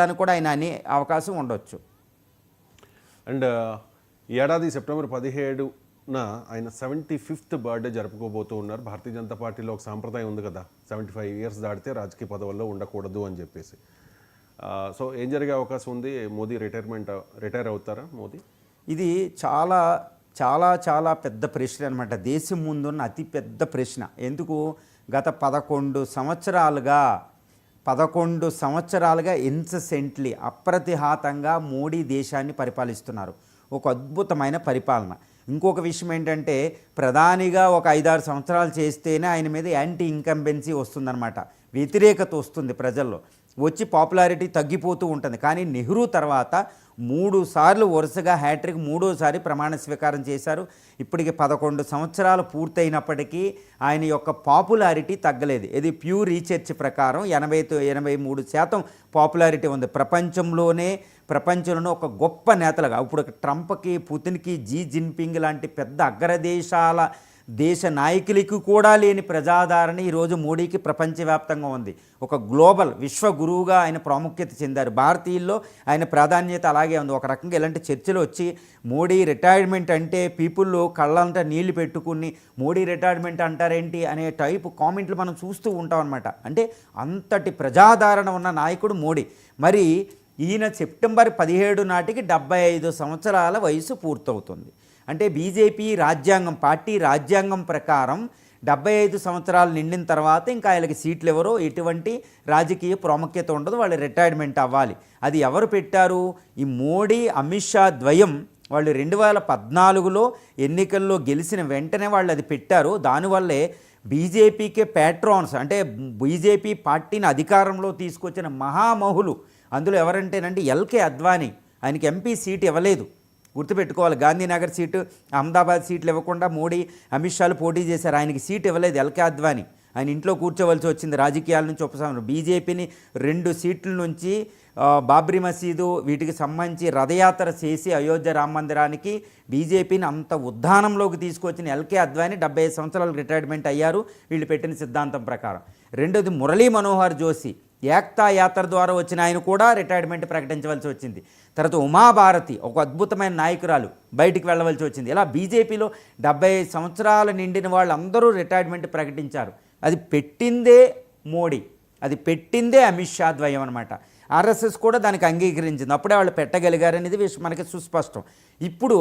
దానికి కూడా ఆయన అనే అవకాశం ఉండొచ్చు. అండ్ ఈ ఏడాది సెప్టెంబర్ 17న ఆయన 75th బర్త్డే జరుపుకోబోతూ ఉన్నారు. భారతీయ జనతా పార్టీలో ఒక సాంప్రదాయం ఉంది కదా, 75 years దాటితే రాజకీయ పదవుల్లో ఉండకూడదు అని చెప్పేసి. సో ఏం జరిగే అవకాశం ఉంది? మోదీ రిటైర్ అవుతారా మోదీ? ఇది చాలా చాలా చాలా పెద్ద ప్రశ్న అనమాట. దేశం ముందున్న అతి పెద్ద ప్రశ్న. ఎందుకు? గత 11 సంవత్సరాలుగా ఇన్సెంట్లీ అప్రతిహాతంగా మోడీ దేశాన్ని పరిపాలిస్తున్నారు. ఒక అద్భుతమైన పరిపాలన. ఇంకొక విషయం ఏంటంటే, ప్రధానిగా ఒక 5-6 సంవత్సరాలు చేస్తేనే ఆయన మీద యాంటీ ఇన్కంబెన్సీ వస్తుందన్నమాట, వ్యతిరేకత వస్తుంది ప్రజల్లో, వచ్చి పాపులారిటీ తగ్గిపోతూ ఉంటుంది. కానీ నెహ్రూ తర్వాత 3 సార్లు వరుసగా హ్యాట్రిక్, 3వసారి ప్రమాణ స్వీకారం చేశారు. ఇప్పటికి 11 సంవత్సరాలు పూర్తయినప్పటికీ ఆయన యొక్క పాపులారిటీ తగ్గలేదు. ఇది ప్యూర్ రీసెర్చ్ ప్రకారం 83% పాపులారిటీ ఉంది. ప్రపంచంలోనే ఒక గొప్ప నేతలుగా ఇప్పుడు ట్రంప్కి, పుతిన్కి, జీ జిన్పింగ్ లాంటి పెద్ద అగ్రదేశాల దేశ నాయకులకి కూడా లేని ప్రజాదరణ ఈరోజు మోడీకి ప్రపంచవ్యాప్తంగా ఉంది. ఒక గ్లోబల్ విశ్వ గురువుగా ఆయన ప్రాముఖ్యత చెందారు. భారతీయుల్లో ఆయన ప్రాధాన్యత అలాగే ఉంది. ఒక రకంగా ఇలాంటి చర్చలు వచ్చి మోడీ రిటైర్మెంట్ అంటే పీపుల్ కళ్ళంతా నీళ్లు పెట్టుకుని మోడీ రిటైర్మెంట్ అంటారేంటి అనే టైపు కామెంట్లు మనం చూస్తూ ఉంటాం అనమాట. అంటే అంతటి ప్రజాదరణ ఉన్న నాయకుడు మోడీ. మరి ఈయన సెప్టెంబర్ 17 నాటికి 75 సంవత్సరాల వయసు పూర్తవుతుంది. అంటే బీజేపీ పార్టీ రాజ్యాంగం ప్రకారం 75 సంవత్సరాలు నిండిన తర్వాత ఇంకా ఆయనకి సీట్లు ఎవరో, ఎటువంటి రాజకీయ ప్రాముఖ్యత ఉండదు, వాళ్ళు రిటైర్మెంట్ అవ్వాలి. అది ఎవరు పెట్టారు? ఈ మోడీ, అమిత్ షా ద్వయం వాళ్ళు 2014లో ఎన్నికల్లో గెలిచిన వెంటనే వాళ్ళు అది పెట్టారు. దానివల్లే బీజేపీకే ప్యాట్రాన్స్, అంటే బీజేపీ పార్టీని అధికారంలో తీసుకొచ్చిన మహామహులు. అందులో ఎవరంటేనండి ఎల్కే అద్వానీ. ఆయనకి ఎంపీ సీట్ ఇవ్వలేదు, గుర్తుపెట్టుకోవాలి. గాంధీనగర్ సీటు, అహ్మదాబాద్ సీట్లు ఇవ్వకుండా మోడీ, అమిత్ షాలు పోటీ చేశారు. ఆయనకి సీట్ ఇవ్వలేదు ఎల్కే అద్వానీ. ఆయన ఇంట్లో కూర్చోవలసి వచ్చింది, రాజకీయాల నుంచి ఉపశమనం. బీజేపీని 2 సీట్ల నుంచి బాబ్రీ మసీదు వీటికి సంబంధించి రథయాత్ర చేసి అయోధ్య రామ మందిరానికి బీజేపీని అంత ఉద్దానంలోకి తీసుకొచ్చిన ఎల్కే అద్వానీ 75 సంవత్సరాలకు రిటైర్మెంట్ అయ్యారు వీళ్ళు పెట్టిన సిద్ధాంతం ప్రకారం. రెండోది మురళీ మనోహర్ జోషి, ఏక్తా యాత్ర ద్వారా వచ్చిన ఆయన కూడా రిటైర్మెంట్ ప్రకటించవలసి వచ్చింది. తర్వాత ఉమాభారతి, ఒక అద్భుతమైన నాయకురాలు, బయటికి వెళ్ళవలసి వచ్చింది. ఇలా బీజేపీలో 75 సంవత్సరాలు నిండిన వాళ్ళందరూ రిటైర్మెంట్ ప్రకటించారు. అది పెట్టిందే మోడీ, అది పెట్టిందే అమిత్ షా ద్వయం అనమాట. ఆర్ఎస్ఎస్ కూడా దానికి అంగీకరించింది, అప్పుడే వాళ్ళు పెట్టగలిగారనేది మనకి సుస్పష్టం. ఇప్పుడు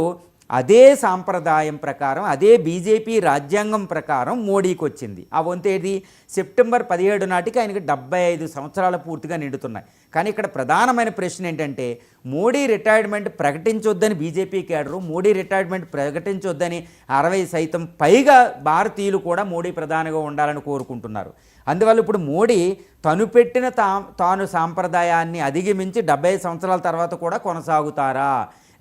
అదే సాంప్రదాయం ప్రకారం, అదే బీజేపీ రాజ్యాంగం ప్రకారం మోడీకి వచ్చింది. ఆ వంతేది సెప్టెంబర్ 17 నాటికి ఆయనకి 75 సంవత్సరాలు పూర్తిగా నిండుతున్నాయి. కానీ ఇక్కడ ప్రధానమైన ప్రశ్న ఏంటంటే, మోడీ రిటైర్మెంట్ ప్రకటించొద్దని బీజేపీ కేడరు, మోడీ రిటైర్మెంట్ ప్రకటించొద్దని 60% పైగా భారతీయులు కూడా మోడీ ప్రధానిగా ఉండాలని కోరుకుంటున్నారు. అందువల్ల ఇప్పుడు మోడీ తను పెట్టిన తాను సాంప్రదాయాన్ని అధిగమించి 75 సంవత్సరాల తర్వాత కూడా కొనసాగుతారా,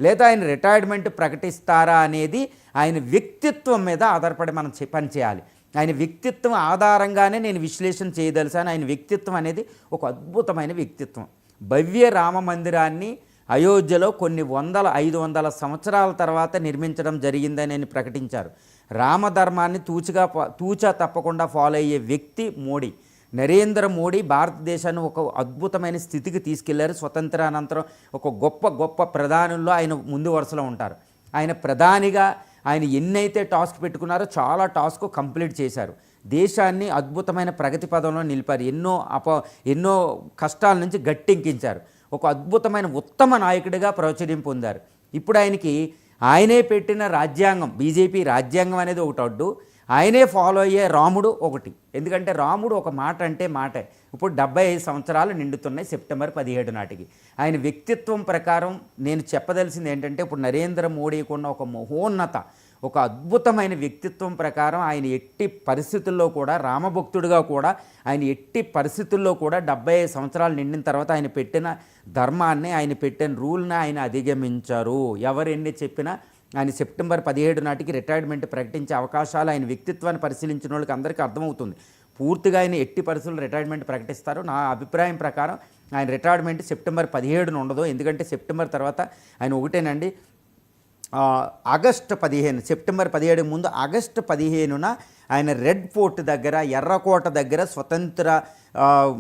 లేదా ఆయన రిటైర్మెంట్ ప్రకటిస్తారా అనేది ఆయన వ్యక్తిత్వం మీద ఆధారపడి మనం పనిచేయాలి. ఆయన వ్యక్తిత్వం ఆధారంగానే నేను విశ్లేషణ చేయదలిసాను. ఆయన వ్యక్తిత్వం అనేది ఒక అద్భుతమైన వ్యక్తిత్వం. భవ్య రామ మందిరాన్ని అయోధ్యలో కొన్ని 500 సంవత్సరాల తర్వాత నిర్మించడం జరిగిందని ఆయన ప్రకటించారు. రామధర్మాన్ని తూచా తప్పకుండా ఫాలో అయ్యే వ్యక్తి మోడీ. నరేంద్ర మోడీ భారతదేశాన్ని ఒక అద్భుతమైన స్థితికి తీసుకెళ్లారు. స్వతంత్రానంతరం ఒక గొప్ప ప్రధానుల్లో ఆయన ముందు వరుసలో ఉంటారు. ఆయన ప్రధానిగా ఆయన ఎన్నైతే టాస్క్ పెట్టుకున్నారో చాలా టాస్క్ కంప్లీట్ చేశారు. దేశాన్ని అద్భుతమైన ప్రగతి పదంలో నిలిపారు. ఎన్నో కష్టాల నుంచి గట్టెక్కించారు. ఒక అద్భుతమైన ఉత్తమ నాయకుడిగా ప్రాచుర్యం పొందారు. ఇప్పుడు ఆయనే పెట్టిన రాజ్యాంగం, బీజేపీ రాజ్యాంగం అనేది ఒకటి అడ్డు, ఆయనే ఫాలో అయ్యే రాముడు ఒకటి. ఎందుకంటే రాముడు ఒక మాట అంటే మాటే. ఇప్పుడు 75 సంవత్సరాలు నిండుతున్నాయి సెప్టెంబర్ 17 నాటికి. ఆయన వ్యక్తిత్వం ప్రకారం నేను చెప్పదలిసింది ఏంటంటే, ఇప్పుడు నరేంద్ర మోడీకి ఉన్న ఒక మహోన్నత, ఒక అద్భుతమైన వ్యక్తిత్వం ప్రకారం ఆయన ఎట్టి పరిస్థితుల్లో కూడా, రామభక్తుడిగా కూడా ఆయన ఎట్టి పరిస్థితుల్లో కూడా 75 సంవత్సరాలు నిండిన తర్వాత ఆయన పెట్టిన ధర్మాన్ని, ఆయన పెట్టిన రూల్ని ఆయన అధిగమించారు. ఎవరు ఎన్ని చెప్పినా ఆయన సెప్టెంబర్ 17 నాటికి రిటైర్మెంట్ ప్రకటించే అవకాశాలు ఆయన వ్యక్తిత్వాన్ని పరిశీలించిన వాళ్ళకి అందరికీ అర్థమవుతుంది. పూర్తిగా ఆయన ఎట్టి పరిస్థితుల్లో రిటైర్మెంట్ ప్రకటిస్తారు. నా అభిప్రాయం ప్రకారం ఆయన రిటైర్మెంట్ సెప్టెంబర్ 17 ఉండదు. ఎందుకంటే సెప్టెంబర్ తర్వాత ఆయన ఒకటేనండి, ఆగస్టు 15, సెప్టెంబర్ 17 ముందు ఆగస్టు 15న ఆయన రెడ్ ఫోర్ట్ దగ్గర, ఎర్రకోట దగ్గర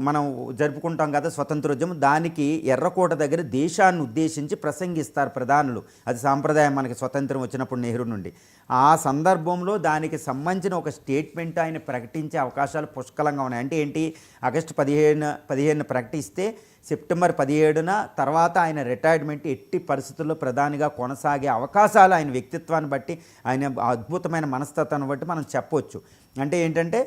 మనం జరుపుకుంటాం కదా స్వతంత్రోద్యమం, దానికి ఎర్రకోట దగ్గర దేశాన్ని ఉద్దేశించి ప్రసంగిస్తారు ప్రధానులు. అది సాంప్రదాయం మనకి స్వతంత్రం వచ్చినప్పుడు నెహ్రూ నుండి. ఆ సందర్భంలో దానికి సంబంధించిన ఒక స్టేట్మెంట్ ఆయన ప్రకటించే అవకాశాలు పుష్కలంగా ఉన్నాయి. అంటే ఏంటి, ఆగస్టు 15 ప్రకటిస్తే సెప్టెంబర్ 17న తర్వాత ఆయన రిటైర్మెంట్ ఎట్టి పరిస్థితుల్లో ప్రధానిగా కొనసాగే అవకాశాలు ఆయన వ్యక్తిత్వాన్ని బట్టి, ఆయన అద్భుతమైన మనస్తత్వాన్ని బట్టి మనం చెప్పొచ్చు. అంటే ఏంటంటే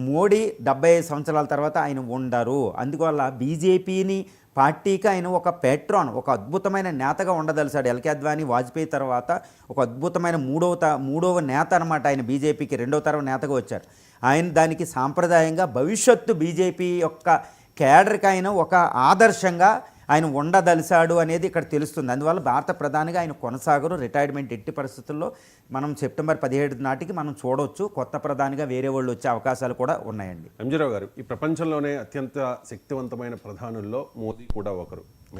మోడీ 75 సంవత్సరాల తర్వాత ఆయన ఉండరు. అందువల్ల బీజేపీని పార్టీకి ఆయన ఒక పేట్రాన్, ఒక అద్భుతమైన నేతగా ఉండదలిచాడు. ఎల్కే అద్వానీ వాజ్పేయి తర్వాత ఒక అద్భుతమైన మూడవ నేత అనమాట ఆయన. బీజేపీకి రెండవ తరం నేతగా వచ్చారు ఆయన. దానికి సాంప్రదాయంగా భవిష్యత్తు బీజేపీ యొక్క కేడర్కి ఆయన ఒక ఆదర్శంగా ఆయన ఉండదలిచాడు అనేది ఇక్కడ తెలుస్తుంది. అందువల్ల భారత ప్రధానిగా ఆయన కొనసాగరు. రిటైర్మెంట్ ఎట్టి పరిస్థితుల్లో మనం సెప్టెంబర్ 17 నాటికి మనం చూడవచ్చు. కొత్త ప్రధానిగా వేరే వాళ్ళు వచ్చే అవకాశాలు కూడా ఉన్నాయండి. ఎంజీరావు గారు, ఈ ప్రపంచంలోనే అత్యంత శక్తివంతమైన ప్రధానుల్లో మోదీ కూడా ఒకరు.